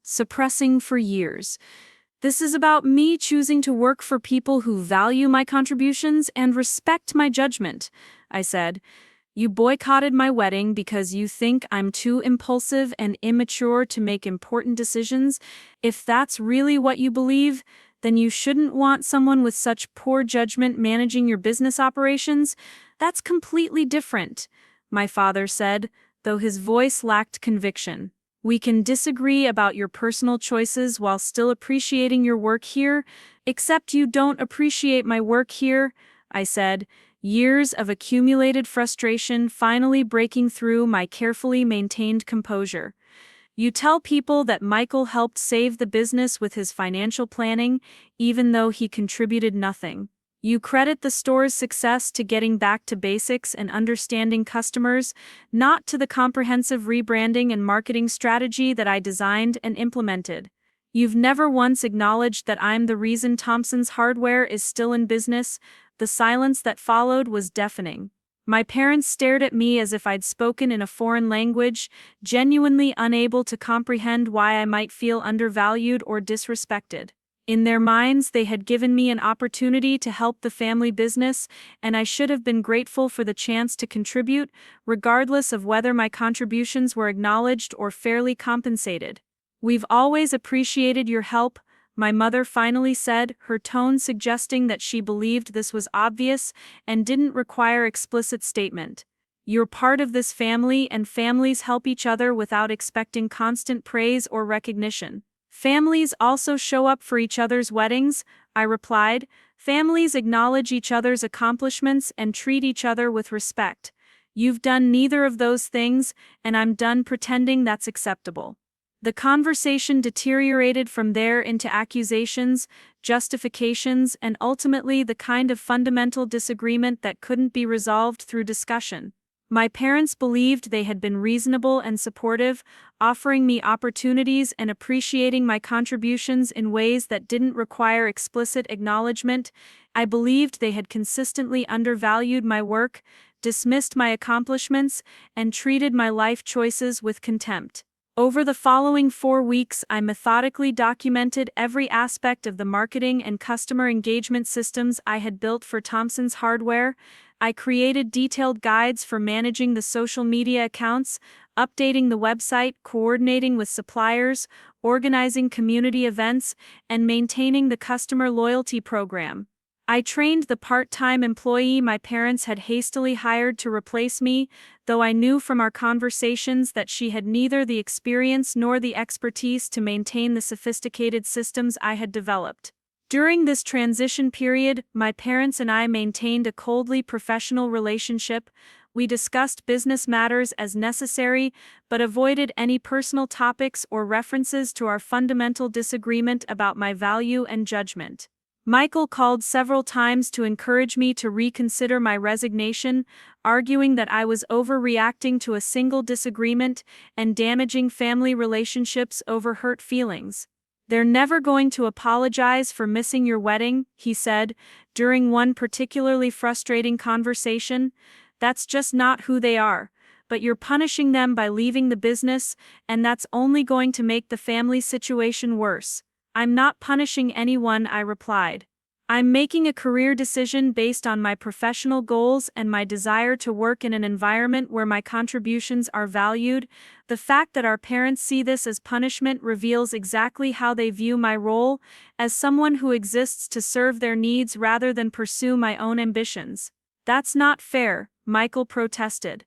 suppressing for years. This is about me choosing to work for people who value my contributions and respect my judgment, I said. You boycotted my wedding because you think I'm too impulsive and immature to make important decisions. If that's really what you believe, then you shouldn't want someone with such poor judgment managing your business operations. That's completely different, my father said, though his voice lacked conviction. We can disagree about your personal choices while still appreciating your work here, except you don't appreciate my work here, I said. Years of accumulated frustration finally breaking through my carefully maintained composure. You tell people that Michael helped save the business with his financial planning, even though he contributed nothing. You credit the store's success to getting back to basics and understanding customers, not to the comprehensive rebranding and marketing strategy that I designed and implemented. You've never once acknowledged that I'm the reason Thompson's Hardware is still in business. The silence that followed was deafening. My parents stared at me as if I'd spoken in a foreign language, genuinely unable to comprehend why I might feel undervalued or disrespected. In their minds, they had given me an opportunity to help the family business, and I should have been grateful for the chance to contribute, regardless of whether my contributions were acknowledged or fairly compensated. We've always appreciated your help, my mother finally said, her tone suggesting that she believed this was obvious and didn't require explicit statement. You're part of this family, and families help each other without expecting constant praise or recognition. Families also show up for each other's weddings, I replied. Families acknowledge each other's accomplishments and treat each other with respect. You've done neither of those things, and I'm done pretending that's acceptable. The conversation deteriorated from there into accusations, justifications, and ultimately the kind of fundamental disagreement that couldn't be resolved through discussion. My parents believed they had been reasonable and supportive, offering me opportunities and appreciating my contributions in ways that didn't require explicit acknowledgement. I believed they had consistently undervalued my work, dismissed my accomplishments, and treated my life choices with contempt. Over the following 4 weeks, I methodically documented every aspect of the marketing and customer engagement systems I had built for Thompson's Hardware. I created detailed guides for managing the social media accounts, updating the website, coordinating with suppliers, organizing community events, and maintaining the customer loyalty program. I trained the part-time employee my parents had hastily hired to replace me, though I knew from our conversations that she had neither the experience nor the expertise to maintain the sophisticated systems I had developed. During this transition period, my parents and I maintained a coldly professional relationship. We discussed business matters as necessary, but avoided any personal topics or references to our fundamental disagreement about my value and judgment. Michael called several times to encourage me to reconsider my resignation, arguing that I was overreacting to a single disagreement and damaging family relationships over hurt feelings. "They're never going to apologize for missing your wedding," he said, during one particularly frustrating conversation. "That's just not who they are. But you're punishing them by leaving the business, and that's only going to make the family situation worse." "I'm not punishing anyone," I replied. "I'm making a career decision based on my professional goals and my desire to work in an environment where my contributions are valued. The fact that our parents see this as punishment reveals exactly how they view my role, as someone who exists to serve their needs rather than pursue my own ambitions." "That's not fair," Michael protested.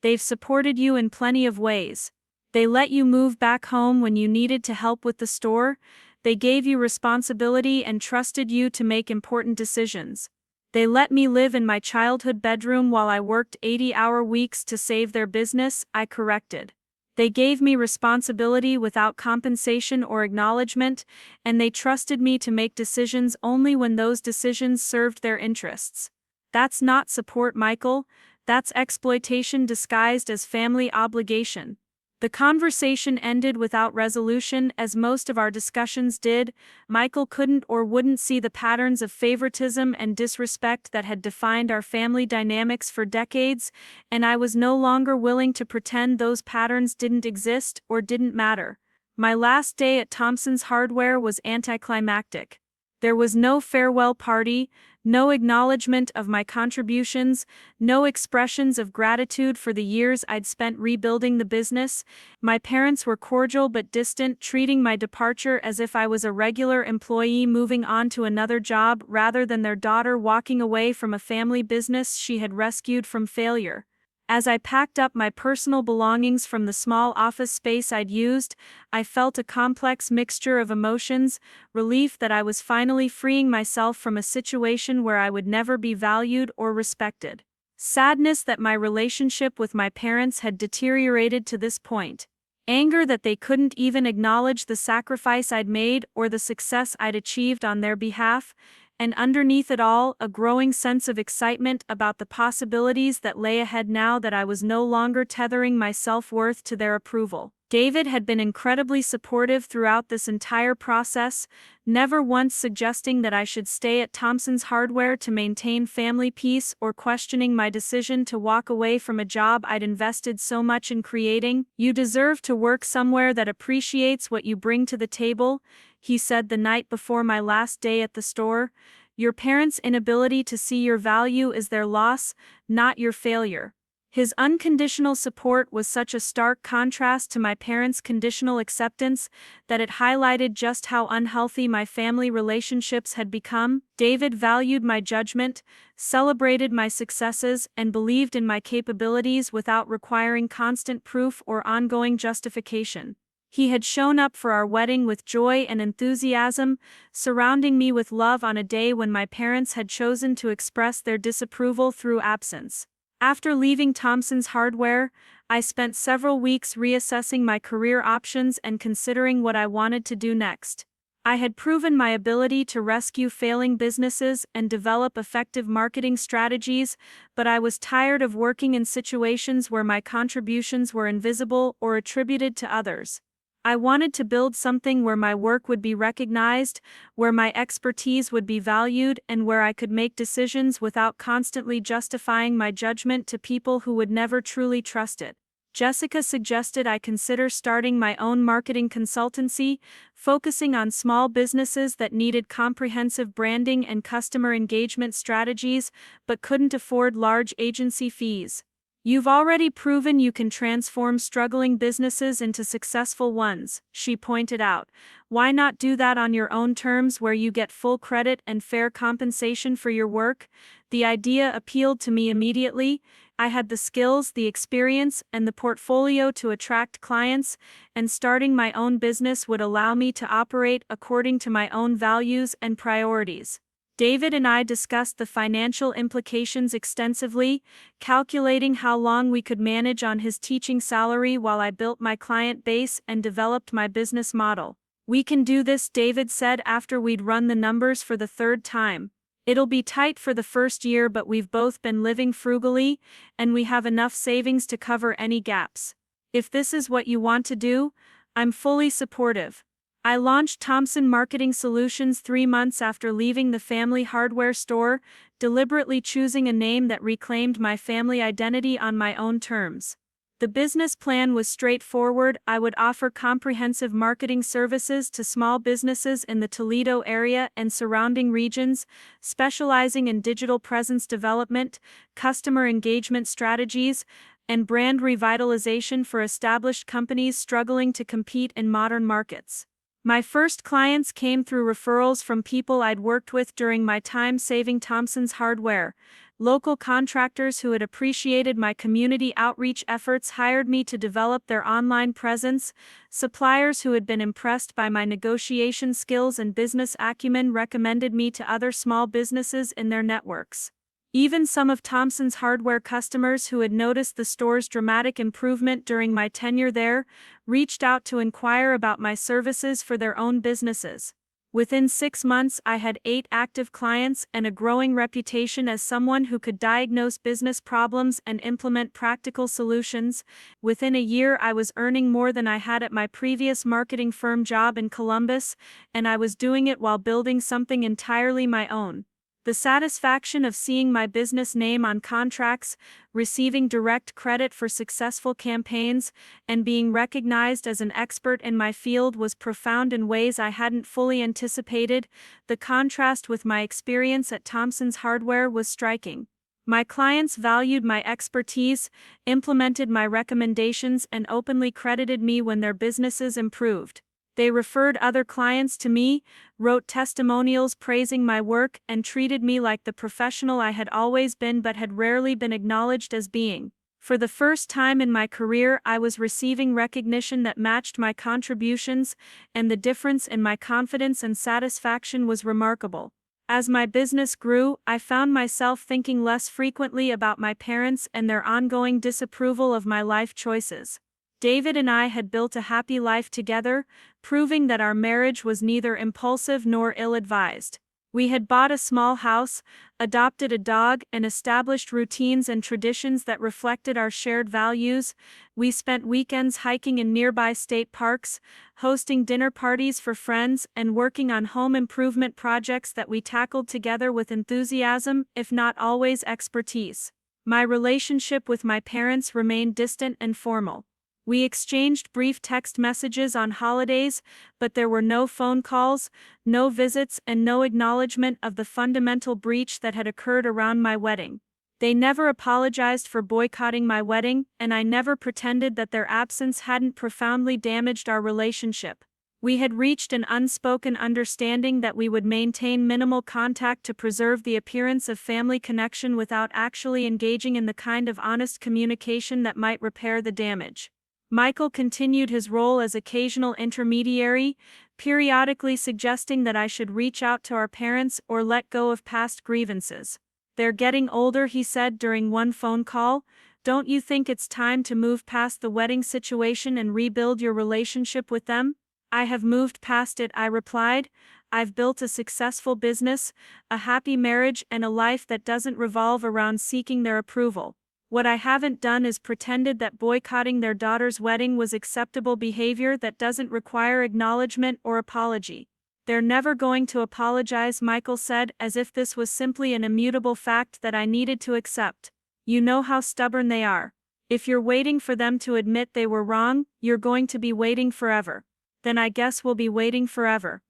"They've supported you in plenty of ways. They let you move back home when you needed to help with the store. They gave you responsibility and trusted you to make important decisions. They let me live in my childhood bedroom while I worked 80-hour weeks to save their business," I corrected. "They gave me responsibility without compensation or acknowledgement, and they trusted me to make decisions only when those decisions served their interests." "That's not support, Michael. That's exploitation disguised as family obligation." The conversation ended without resolution, as most of our discussions did. Michael couldn't or wouldn't see the patterns of favoritism and disrespect that had defined our family dynamics for decades, and I was no longer willing to pretend those patterns didn't exist or didn't matter. My last day at Thompson's Hardware was anticlimactic. There was no farewell party, no acknowledgement of my contributions, no expressions of gratitude for the years I'd spent rebuilding the business. My parents were cordial but distant, treating my departure as if I was a regular employee moving on to another job rather than their daughter walking away from a family business she had rescued from failure. As I packed up my personal belongings from the small office space I'd used, I felt a complex mixture of emotions: relief that I was finally freeing myself from a situation where I would never be valued or respected, sadness that my relationship with my parents had deteriorated to this point, anger that they couldn't even acknowledge the sacrifice I'd made or the success I'd achieved on their behalf, and underneath it all, a growing sense of excitement about the possibilities that lay ahead now that I was no longer tethering my self-worth to their approval. David had been incredibly supportive throughout this entire process, never once suggesting that I should stay at Thompson's Hardware to maintain family peace or questioning my decision to walk away from a job I'd invested so much in creating. "You deserve to work somewhere that appreciates what you bring to the table," he said the night before my last day at the store. "Your parents' inability to see your value is their loss, not your failure." His unconditional support was such a stark contrast to my parents' conditional acceptance that it highlighted just how unhealthy my family relationships had become. David valued my judgment, celebrated my successes, and believed in my capabilities without requiring constant proof or ongoing justification. He had shown up for our wedding with joy and enthusiasm, surrounding me with love on a day when my parents had chosen to express their disapproval through absence. After leaving Thompson's Hardware, I spent several weeks reassessing my career options and considering what I wanted to do next. I had proven my ability to rescue failing businesses and develop effective marketing strategies, but I was tired of working in situations where my contributions were invisible or attributed to others. I wanted to build something where my work would be recognized, where my expertise would be valued, and where I could make decisions without constantly justifying my judgment to people who would never truly trust it. Jessica suggested I consider starting my own marketing consultancy, focusing on small businesses that needed comprehensive branding and customer engagement strategies but couldn't afford large agency fees. "You've already proven you can transform struggling businesses into successful ones," she pointed out. "Why not do that on your own terms where you get full credit and fair compensation for your work?" The idea appealed to me immediately. I had the skills, the experience, and the portfolio to attract clients, and starting my own business would allow me to operate according to my own values and priorities. David and I discussed the financial implications extensively, calculating how long we could manage on his teaching salary while I built my client base and developed my business model. "We can do this," David said after we'd run the numbers for the third time. "It'll be tight for the first year, but we've both been living frugally, and we have enough savings to cover any gaps. If this is what you want to do, I'm fully supportive." I launched Thompson Marketing Solutions 3 months after leaving the family hardware store, deliberately choosing a name that reclaimed my family identity on my own terms. The business plan was straightforward. I would offer comprehensive marketing services to small businesses in the Toledo area and surrounding regions, specializing in digital presence development, customer engagement strategies, and brand revitalization for established companies struggling to compete in modern markets. My first clients came through referrals from people I'd worked with during my time saving Thompson's hardware. Local contractors who had appreciated my community outreach efforts hired me to develop their online presence. Suppliers who had been impressed by my negotiation skills and business acumen recommended me to other small businesses in their networks. Even some of Thompson's hardware customers who had noticed the store's dramatic improvement during my tenure there reached out to inquire about my services for their own businesses. Within 6 months, I had 8 active clients and a growing reputation as someone who could diagnose business problems and implement practical solutions. Within a year, I was earning more than I had at my previous marketing firm job in Columbus, and I was doing it while building something entirely my own. The satisfaction of seeing my business name on contracts, receiving direct credit for successful campaigns, and being recognized as an expert in my field was profound in ways I hadn't fully anticipated. The contrast with my experience at Thompson's Hardware was striking. My clients valued my expertise, implemented my recommendations, and openly credited me when their businesses improved. They referred other clients to me, wrote testimonials praising my work, and treated me like the professional I had always been but had rarely been acknowledged as being. For the first time in my career, I was receiving recognition that matched my contributions, and the difference in my confidence and satisfaction was remarkable. As my business grew, I found myself thinking less frequently about my parents and their ongoing disapproval of my life choices. David and I had built a happy life together, proving that our marriage was neither impulsive nor ill-advised. We had bought a small house, adopted a dog, and established routines and traditions that reflected our shared values. We spent weekends hiking in nearby state parks, hosting dinner parties for friends, and working on home improvement projects that we tackled together with enthusiasm, if not always expertise. My relationship with my parents remained distant and formal. We exchanged brief text messages on holidays, but there were no phone calls, no visits, and no acknowledgement of the fundamental breach that had occurred around my wedding. They never apologized for boycotting my wedding, and I never pretended that their absence hadn't profoundly damaged our relationship. We had reached an unspoken understanding that we would maintain minimal contact to preserve the appearance of family connection without actually engaging in the kind of honest communication that might repair the damage. Michael continued his role as occasional intermediary, periodically suggesting that I should reach out to our parents or let go of past grievances. "They're getting older," he said during one phone call. "Don't you think it's time to move past the wedding situation and rebuild your relationship with them?" "I have moved past it," I replied. "I've built a successful business, a happy marriage, and a life that doesn't revolve around seeking their approval. What I haven't done is pretended that boycotting their daughter's wedding was acceptable behavior that doesn't require acknowledgement or apology." "They're never going to apologize," Michael said, as if this was simply an immutable fact that I needed to accept. "You know how stubborn they are. If you're waiting for them to admit they were wrong, you're going to be waiting forever." "Then I guess we'll be waiting forever,"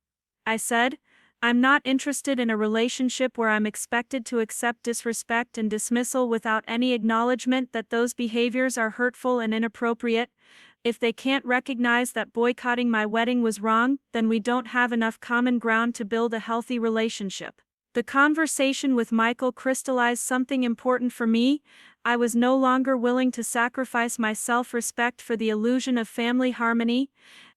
I said. "I'm not interested in a relationship where I'm expected to accept disrespect and dismissal without any acknowledgement that those behaviors are hurtful and inappropriate. If they can't recognize that boycotting my wedding was wrong, then we don't have enough common ground to build a healthy relationship." The conversation with Michael crystallized something important for me. I was no longer willing to sacrifice my self-respect for the illusion of family harmony.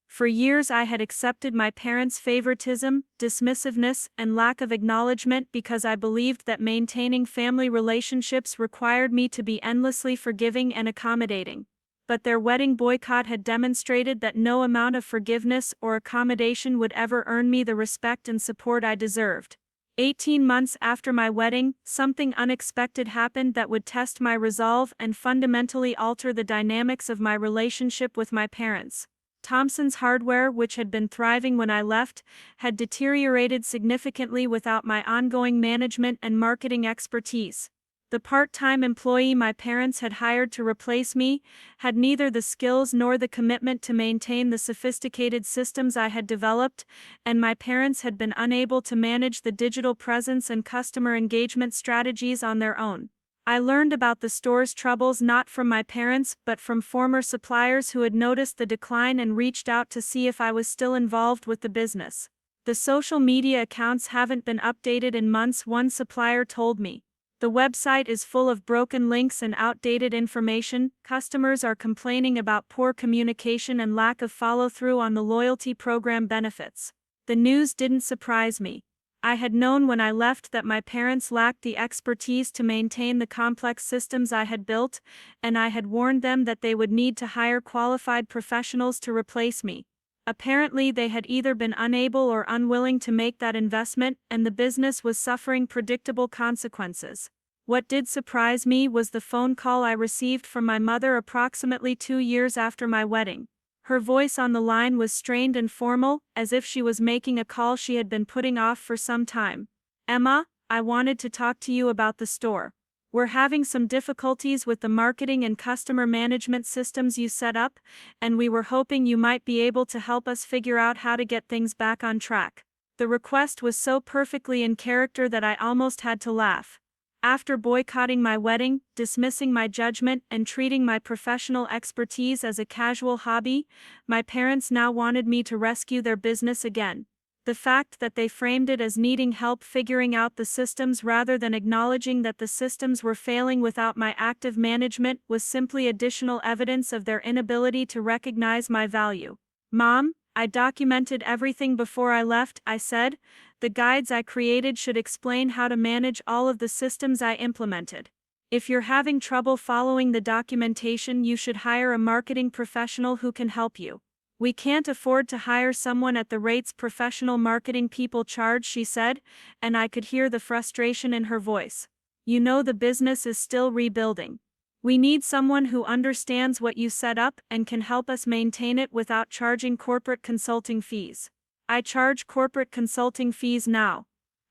For years I had accepted my parents' favoritism, dismissiveness, and lack of acknowledgement because I believed that maintaining family relationships required me to be endlessly forgiving and accommodating. but their wedding boycott had demonstrated that no amount of forgiveness or accommodation would ever earn me the respect and support I deserved. 18 months after my wedding, something unexpected happened that would test my resolve and fundamentally alter the dynamics of my relationship with my parents. Thompson's Hardware, which had been thriving when I left, had deteriorated significantly without my ongoing management and marketing expertise. The part-time employee my parents had hired to replace me had neither the skills nor the commitment to maintain the sophisticated systems I had developed, and my parents had been unable to manage the digital presence and customer engagement strategies on their own. I learned about the store's troubles not from my parents but from former suppliers who had noticed the decline and reached out to see if I was still involved with the business. The social media accounts haven't been updated in months, one supplier told me. The website is full of broken links and outdated information. Customers are complaining about poor communication and lack of follow-through on the loyalty program benefits. The news didn't surprise me. I had known when I left that my parents lacked the expertise to maintain the complex systems I had built, and I had warned them that they would need to hire qualified professionals to replace me. Apparently, they had either been unable or unwilling to make that investment, and the business was suffering predictable consequences. What did surprise me was the phone call I received from my mother approximately 2 years after my wedding. Her voice on the line was strained and formal, as if she was making a call she had been putting off for some time. "Emma, I wanted to talk to you about the store. We're having some difficulties with the marketing and customer management systems you set up, and we were hoping you might be able to help us figure out how to get things back on track." The request was so perfectly in character that I almost had to laugh. After boycotting my wedding, dismissing my judgment, and treating my professional expertise as a casual hobby, my parents now wanted me to rescue their business again. The fact that they framed it as needing help figuring out the systems rather than acknowledging that the systems were failing without my active management was simply additional evidence of their inability to recognize my value. "Mom, I documented everything before I left," I said. "The guides I created should explain how to manage all of the systems I implemented. If you're having trouble following the documentation, you should hire a marketing professional who can help you." "We can't afford to hire someone at the rates professional marketing people charge," she said, and I could hear the frustration in her voice. "You know the business is still rebuilding. We need someone who understands what you set up and can help us maintain it without charging corporate consulting fees." "I charge corporate consulting fees now,"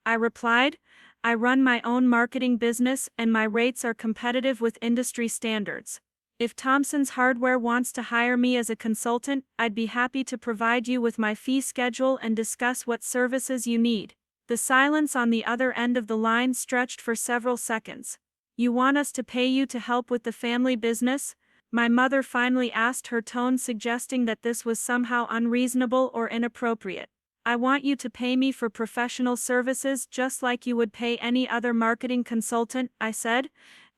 I replied. "I run my own marketing business and my rates are competitive with industry standards. If Thompson's Hardware wants to hire me as a consultant, I'd be happy to provide you with my fee schedule and discuss what services you need." The silence on the other end of the line stretched for several seconds. "You want us to pay you to help with the family business?" my mother finally asked, her tone suggesting that this was somehow unreasonable or inappropriate. "I want you to pay me for professional services just like you would pay any other marketing consultant," I said.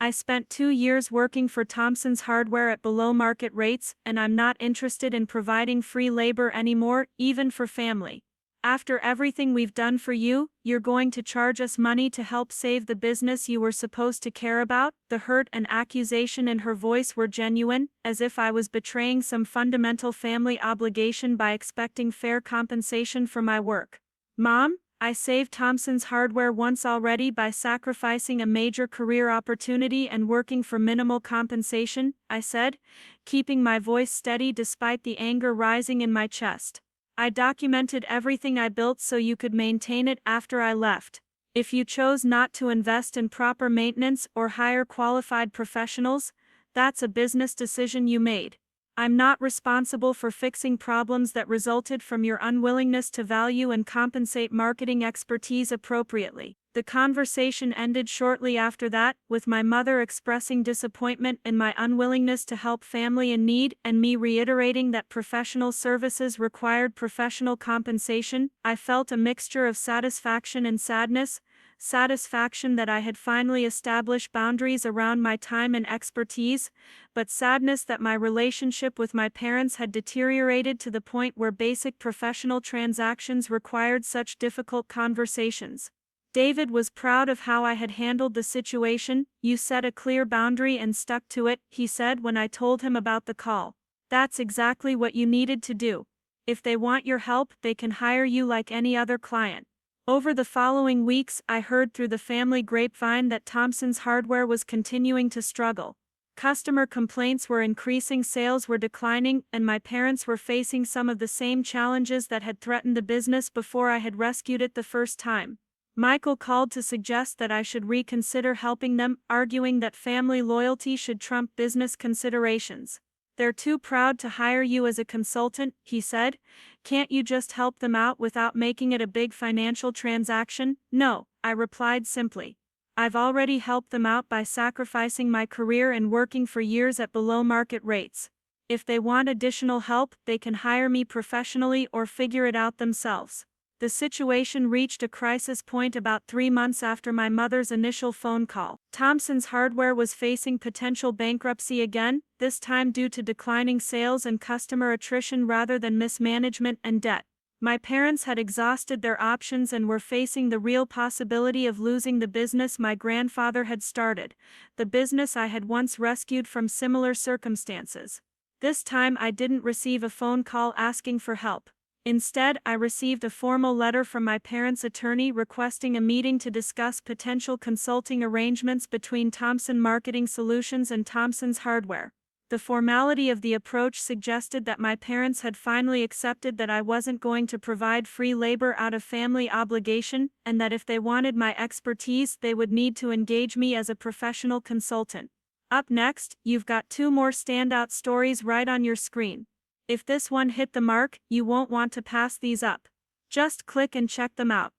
"I spent 2 years working for Thompson's Hardware at below market rates, and I'm not interested in providing free labor anymore, even for family. After everything we've done for you, you're going to charge us money to help save the business you were supposed to care about?" The hurt and accusation in her voice were genuine, as if I was betraying some fundamental family obligation by expecting fair compensation for my work. "Mom, I saved Thompson's Hardware once already by sacrificing a major career opportunity and working for minimal compensation," I said, keeping my voice steady despite the anger rising in my chest. "I documented everything I built so you could maintain it after I left. If you chose not to invest in proper maintenance or hire qualified professionals, that's a business decision you made. I'm not responsible for fixing problems that resulted from your unwillingness to value and compensate marketing expertise appropriately." The conversation ended shortly after that, with my mother expressing disappointment in my unwillingness to help family in need and me reiterating that professional services required professional compensation. I felt a mixture of satisfaction and sadness. Satisfaction that I had finally established boundaries around my time and expertise, but sadness that my relationship with my parents had deteriorated to the point where basic professional transactions required such difficult conversations. David was proud of how I had handled the situation. You set a clear boundary and stuck to it, he said when I told him about the call. That's exactly what you needed to do. If they want your help, they can hire you like any other client. Over the following weeks, I heard through the family grapevine that Thompson's Hardware was continuing to struggle. Customer complaints were increasing, sales were declining, and my parents were facing some of the same challenges that had threatened the business before I had rescued it the first time. Michael called to suggest that I should reconsider helping them, arguing that family loyalty should trump business considerations. They're too proud to hire you as a consultant, he said. Can't you just help them out without making it a big financial transaction? No, I replied simply. I've already helped them out by sacrificing my career and working for years at below market rates. If they want additional help, they can hire me professionally or figure it out themselves. The situation reached a crisis point about 3 months after my mother's initial phone call. Thompson's Hardware was facing potential bankruptcy again, this time due to declining sales and customer attrition rather than mismanagement and debt. My parents had exhausted their options and were facing the real possibility of losing the business my grandfather had started, the business I had once rescued from similar circumstances. This time I didn't receive a phone call asking for help. Instead, I received a formal letter from my parents' attorney requesting a meeting to discuss potential consulting arrangements between Thompson Marketing Solutions and Thompson's Hardware. The formality of the approach suggested that my parents had finally accepted that I wasn't going to provide free labor out of family obligation, and that if they wanted my expertise, they would need to engage me as a professional consultant. Up next, you've got 2 more standout stories right on your screen. If this one hit the mark, you won't want to pass these up. Just click and check them out.